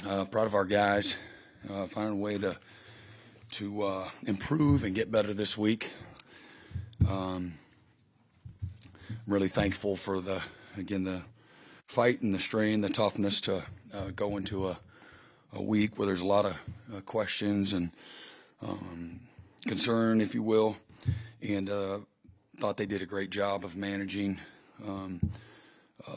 Proud of our guys, finding a way to improve and get better this week. Really thankful for the fight and the strain, the toughness to go into a week where there's a lot of questions and concern, if you will, and thought they did a great job of managing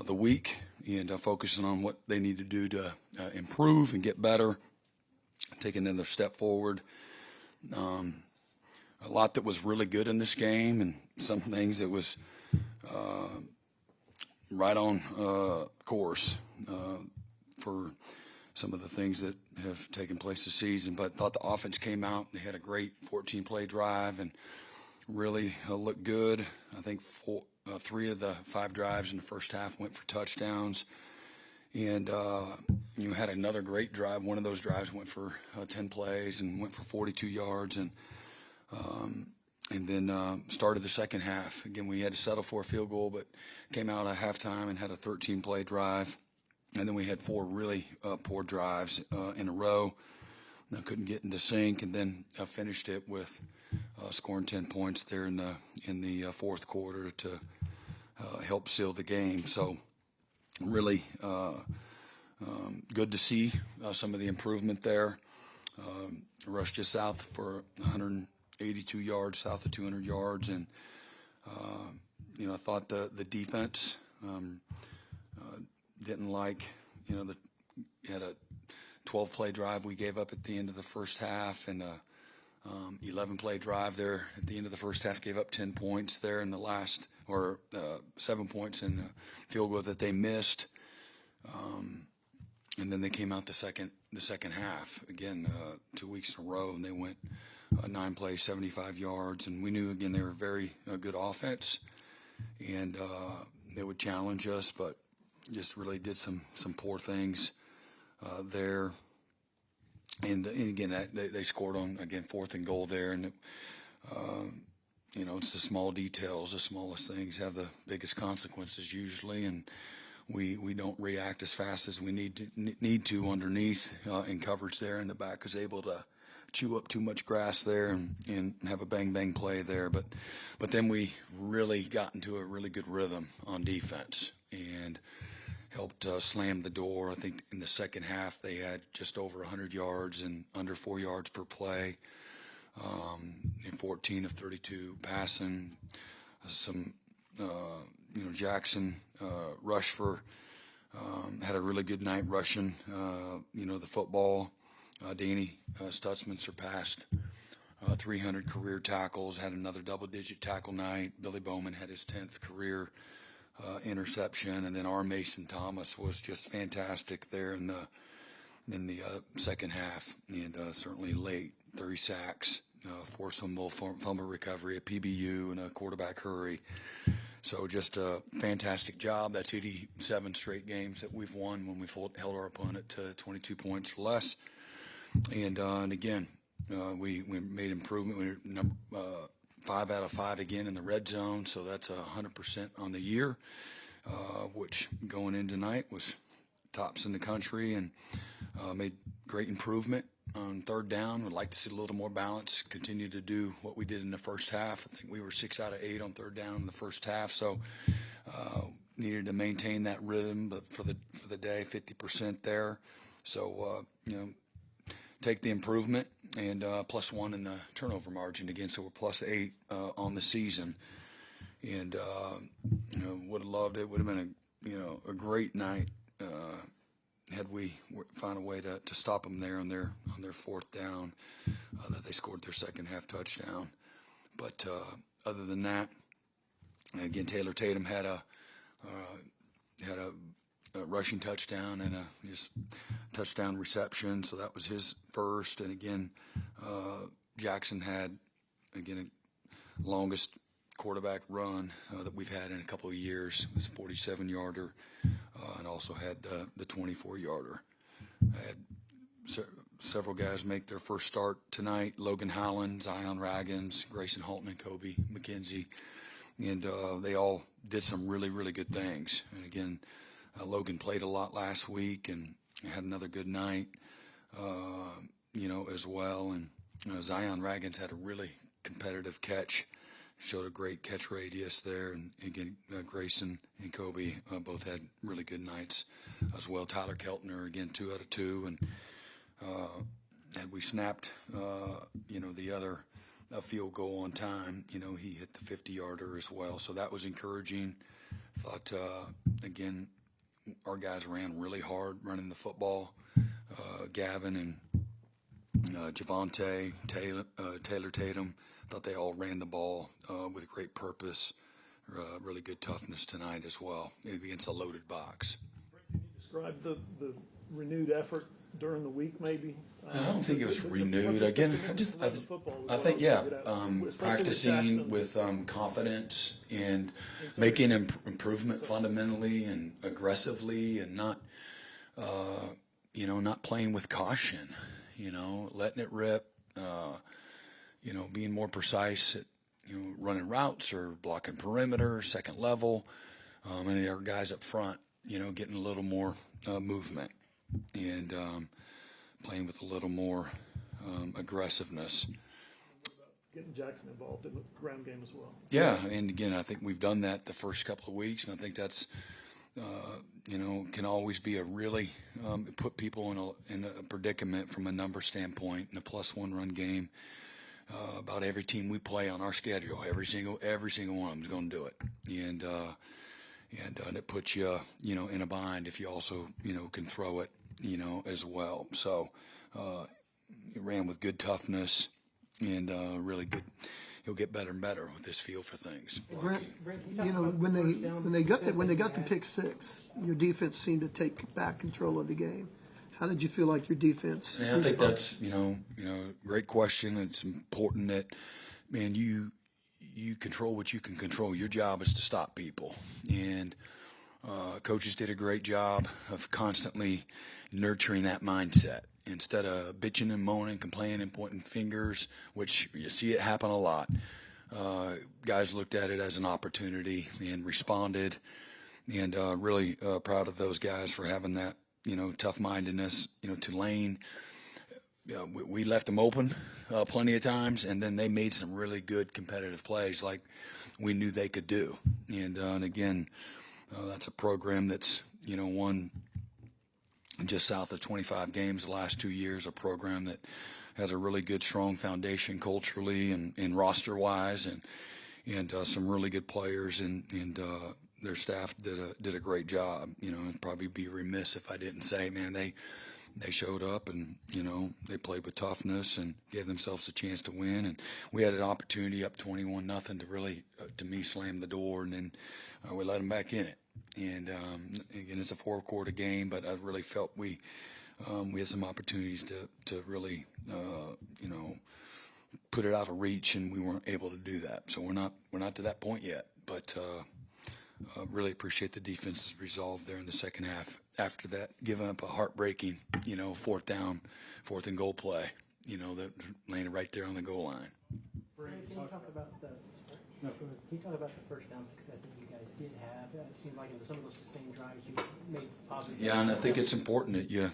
the week and focusing on what they need to do to improve and get better, take another step forward. A lot that was really good in this game, and some things that was right on course for some of the things that have taken place this season. But thought the offense came out. They had a great 14-play drive and really looked good. I think 3 of the 5 drives in the first half went for touchdowns. And you had another great drive. One of those drives went for 10 plays and went for 42 yards. And then started the second half. Again, we had to settle for a field goal, but came out at halftime and had a 13-play drive. And then we had 4 really poor drives in a row. Couldn't get into sync, and then finished it with scoring 10 points there in the fourth quarter to help seal the game. So really good to see some of the improvement there. Rushed just south for 182 yards, south of 200 yards, and I thought the defense didn't like, had a 12-play drive we gave up at the end of the first half, and 11-play drive there at the end of the first half, gave up 10 points there in the last, or 7 points in the field goal that they missed. And then they came out the second half again, 2 weeks in a row, and they went 9 plays, 75 yards, and we knew again they were very good offense, and they would challenge us, but just really did some poor things there. And again, they scored on, again, 4th and goal there, and it's the small details, the smallest things have the biggest consequences usually, and we don't react as fast as we need to underneath in coverage there, and the back was able to chew up too much grass there and have a bang play there, but then we really got into a really good rhythm on defense and helped slam the door. I think in the second half they had just over 100 yards and under 4 yards per play, in 14 of 32 passing. Some Jackson Rushford had a really good night rushing the football. Danny Stutzman surpassed 300 career tackles, had another double-digit tackle night. Billy Bowman had his 10th career interception, and then our Mason Thomas was just fantastic there in the second half, and certainly late 30 sacks, forced fumble recovery, a PBU, and a quarterback hurry. So just a fantastic job. That's 87 straight games that we've won when we've held our opponent to 22 points or less. And again, we made improvement. We were 5 out of 5 again in the red zone, so that's 100% on the year, which going in tonight was tops in the country, and made great improvement on 3rd down. Would like to see a little more balance, continue to do what we did in the first half. I think we were 6 out of 8 on 3rd down in the first half, so needed to maintain that rhythm, but for the day, 50% there. So, take the improvement, and +1 in the turnover margin again, so we're +8 on the season. And would have loved it. Would have been a great night had we found a way to stop them there on their 4th down, that they scored their second half touchdown. But other than that, again, Taylor Tatum had a rushing touchdown and his touchdown reception, so that was his first. And again, Jackson had, again, a longest quarterback run that we've had in a couple of years. It was a 47-yarder, and also had the 24-yarder. I had several guys make their first start tonight: Logan Howland, Zion Raggins, Grayson Halton, and Kobe McKenzie. And they all did some really, really good things. And again, Logan played a lot last week, and had another good night, as well. And Zion Raggins had a really competitive catch, showed a great catch radius there. And again, Grayson and Kobe both had really good nights as well. Tyler Keltner, again, 2 out of 2. And had we snapped, the other field goal on time, he hit the 50-yarder as well. So that was encouraging. Thought, again, our guys ran really hard running the football. Gavin and Javonte, Taylor Tatum, thought they all ran the ball with great purpose. Really good toughness tonight as well, maybe against a loaded box. Can you describe the renewed effort during the week, maybe? I don't think it was renewed. Again, I think, yeah, practicing with confidence and making improvement fundamentally and aggressively, and not, not playing with caution, letting it rip, being more precise at, running routes or blocking perimeter, second level, and our guys up front, getting a little more movement and playing with a little more aggressiveness. Getting Jackson involved in the ground game as well. Yeah, and again, I think we've done that the first couple of weeks, and I think that's, can always be a really put people in a predicament from a number standpoint in a +1 run game. About every team we play on our schedule, every single one of them is going to do it, and it puts you, in a bind if you also, can throw it, as well. So he ran with good toughness and really good. He'll get better and better with his feel for things. Brent, when they got the pick 6, your defense seemed to take back control of the game. How did you feel like your defense? And I think that's great question. It's important that, man, you control what you can control. Your job is to stop people, and coaches did a great job of constantly nurturing that mindset instead of bitching and moaning, complaining, and pointing fingers, which you see it happen a lot. Guys looked at it as an opportunity and responded, and really proud of those guys for having that, tough-mindedness. Tulane, we left them open plenty of times, and then they made some really good competitive plays like we knew they could do. And again, that's a program that's, won just south of 25 games the last 2 years, a program that has a really good, strong foundation culturally and roster-wise, and some really good players, and their staff did a great job. I'd probably be remiss if I didn't say, man, they showed up and, they played with toughness and gave themselves a chance to win. And we had an opportunity up 21-0 to really, to me, slam the door, and then we let them back in it. And again, it's a 4-quarter game, but I really felt we had some opportunities to really, put it out of reach, and we weren't able to do that. So we're not to that point yet, but really appreciate the defense's resolve there in the second half. After that, giving up a heartbreaking, 4th and goal play, that landed right there on the goal line. Can you talk about the first down success that you guys did have? It seemed like in some of those sustained drives you made positive. Yeah, and I think it's important that you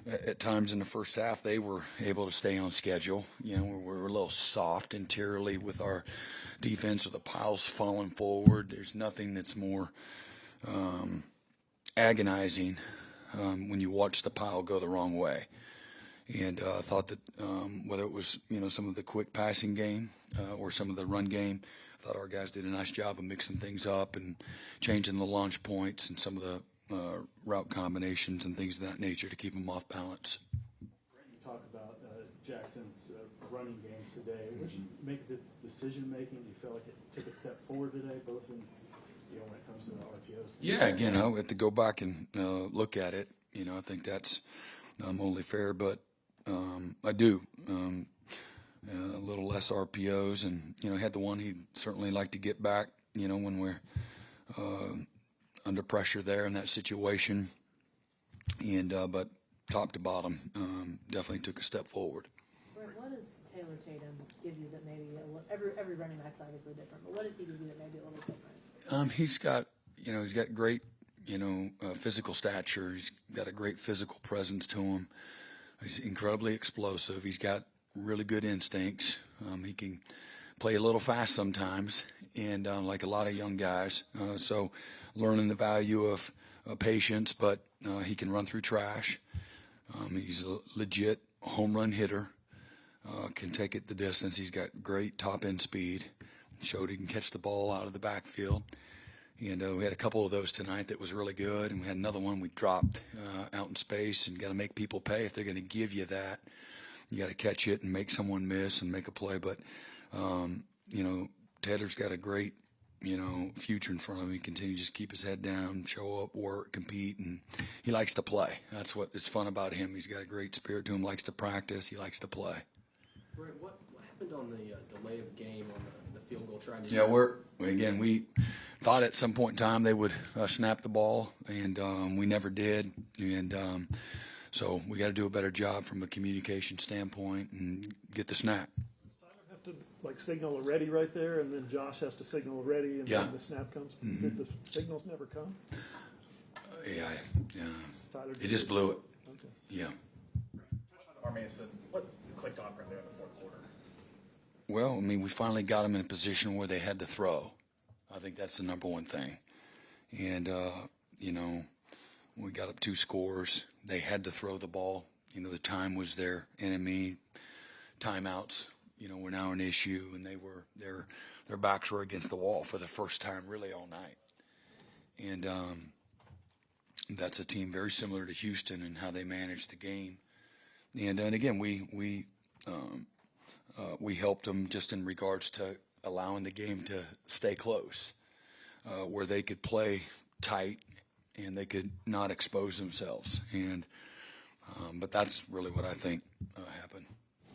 at times in the first half they were able to stay on schedule. We were a little soft interiorly with our defense, with the piles falling forward. There's nothing that's more agonizing when you watch the pile go the wrong way. And I thought that whether it was some of the quick passing game or some of the run game, I thought our guys did a nice job of mixing things up and changing the launch points and some of the route combinations and things of that nature to keep them off balance. You talk about Jackson's running game today. What you make the decision making? Do you feel like it took a step forward today, both in when it comes to the RPOs? Yeah, again, I have to go back and look at it. I think that's only fair, but I do. A little less RPOs, and had the one he'd certainly like to get back. When we're under pressure there in that situation, and but top to bottom, definitely took a step forward. What does Taylor Tatum give you that maybe every running back's obviously different, but what does he give you that maybe a little different? He's got great physical stature. He's got a great physical presence to him. He's incredibly explosive. He's got really good instincts. He can play a little fast sometimes, and like a lot of young guys. So learning the value of patience, but he can run through trash. He's a legit home run hitter. Can take it the distance. He's got great top end speed. Showed he can catch the ball out of the backfield. And we had a couple of those tonight that was really good. And we had another one we dropped out in space, and got to make people pay if they're going to give you that. You got to catch it and make someone miss and make a play. But, Taylor's got a great, future in front of him. He continues to just keep his head down, show up, work, compete, and he likes to play. That's what is fun about him. He's got a great spirit to him, likes to practice, he likes to play. Brent, what happened on the delay of the game on the field goal trying to? Yeah, we thought at some point in time they would snap the ball, and we never did. And so we got to do a better job from a communication standpoint and get the snap. Does Tyler have to signal a ready right there, and then Josh has to signal a ready, and Yeah. then the snap comes? Did the signals never come? Yeah, Tyler he just blew it. Okay. Yeah. Mason, what clicked on from there in the fourth quarter? Well, we finally got them in a position where they had to throw. I think that's the number one thing. And, we got up 2 scores. They had to throw the ball. The time was their enemy. Timeouts, were now an issue, and their backs were against the wall for the first time really all night. And that's a team very similar to Houston and how they managed the game. And again, we helped them just in regards to allowing the game to stay close, where they could play tight and they could not expose themselves. And but that's really what I think happened.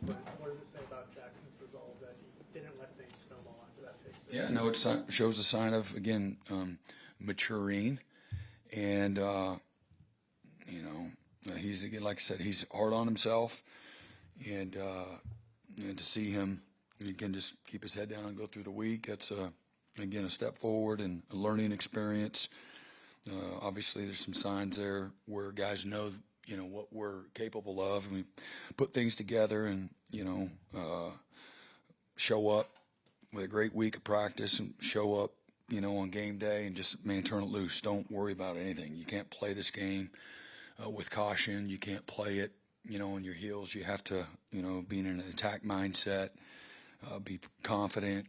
What does it say about Jackson's resolve that he didn't let things snowball after that pick six? Yeah, no, it shows a sign of, again, maturing. And, he's, again, like I said, he's hard on himself. And to see him, again, just keep his head down and go through the week, that's, again, a step forward and a learning experience. Obviously, there's some signs there where guys know, what we're capable of. And we put things together and, show up with a great week of practice and show up, on game day and just, turn it loose. Don't worry about anything. You can't play this game with caution. You can't play it, on your heels. You have to, be in an attack mindset, be confident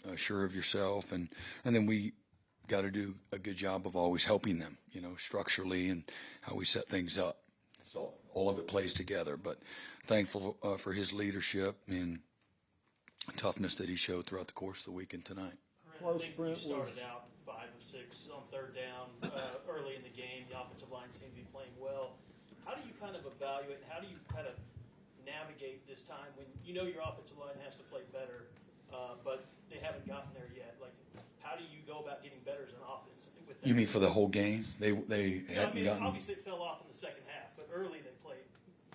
and sure of yourself. And then we got to do a good job of always helping them, structurally and how we set things up. So all of it plays together. But thankful for his leadership and toughness that he showed throughout the course of the weekend tonight. Close, I think Brent, you started out 5 of 6 on third down early in the game. The offensive line seemed to be playing well. How do you kind of evaluate and how do you kind of navigate this time when your offensive line has to play better, but they haven't gotten there yet? Like, how do you go about getting better as an offense with that? You mean for the whole game? They hadn't gotten. Obviously it fell off in the second half, but early they played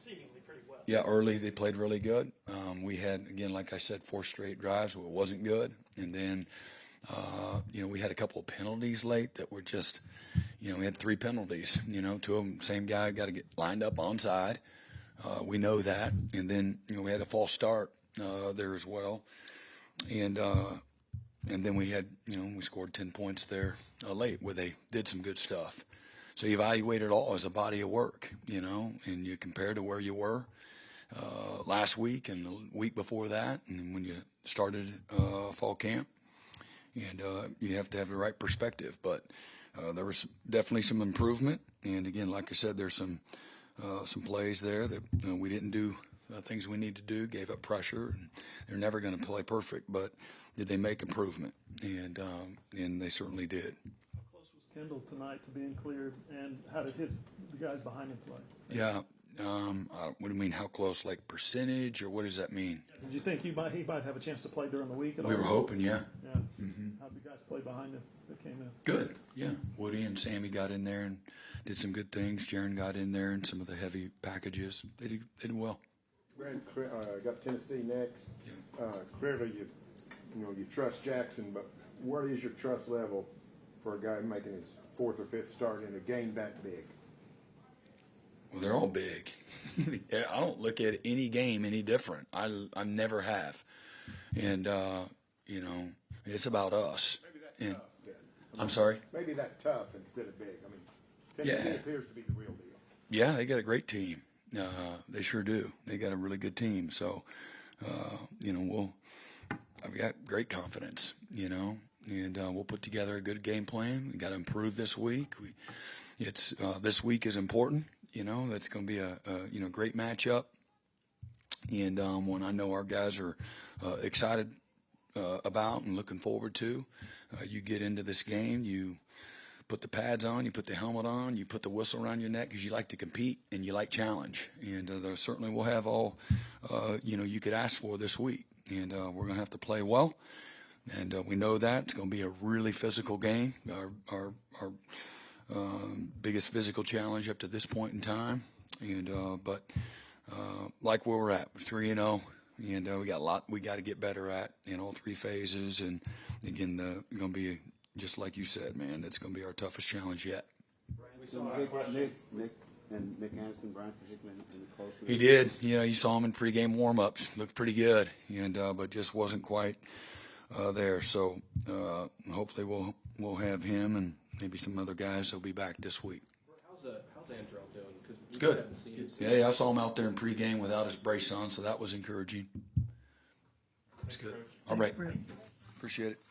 seemingly pretty well. Yeah, early they played really good. We had, again, like I said, 4 straight drives where it wasn't good, and then. We had a couple of penalties late that were just, we had 3 penalties, 2 of them, same guy, got to get lined up onside. We know that. And then, we had a false start there as well. And then we had, we scored 10 points there late where they did some good stuff. So you evaluate it all as a body of work, and you compare to where you were last week and the week before that and when you started fall camp. And you have to have the right perspective. But there was definitely some improvement. And, again, like I said, there's some plays there that we didn't do things we need to do, gave up pressure. And they're never going to play perfect, but did they make improvement? And they certainly did. How close was Kendall tonight to being cleared, and how did the guys behind him play? Yeah. What do you mean, how close? Like percentage, or what does that mean? Did you think he might have a chance to play during the week at all? We were hoping, yeah. Yeah. How'd the guys play behind him that came in? Good, yeah. Woody and Sammy got in there and did some good things. Jaron got in there and some of the heavy packages. They did well. Brent, got Tennessee next. Clearly, you trust Jackson, but what is your trust level for a guy making his fourth or fifth start in a game that big? Well, they're all big. Yeah, I don't look at any game any different. I never have. And, you know, it's about us. Maybe that's And, tough then. I'm sorry? Maybe that tough instead of big. I mean, Tennessee Yeah. appears to be the real deal. Yeah, they got a great team. They sure do. They got a really good team. So, you know, I've got great confidence, you know, and we'll put together a good game plan. We got to improve this week. This week is important, you know. That's going to be a you know, great matchup, and one I know our guys are excited about and looking forward to. You get into this game, you put the pads on, you put the helmet on, you put the whistle around your neck because you like to compete and you like challenge. And there certainly will have all, you know, you could ask for this week. And we're going to have to play well. And we know that. It's going to be a really physical game, our biggest physical challenge up to this point in time. And but like where we're at, we're 3-0. And we got a lot we got to get better at in all three phases. And again, going to be, just like you said, man, it's going to be our toughest challenge yet. Nick Anderson, Brian Hickman in the close. He did. You know, you saw him in pregame warm-ups. Looked pretty good, and but just wasn't quite there. So hopefully we'll have him and maybe some other guys that'll be back this week. How's Andrell doing? 'Cause we Good. haven't seen him since- Yeah, I saw him out there in pregame without his brace on, so that was encouraging. That's good. All right. Appreciate it.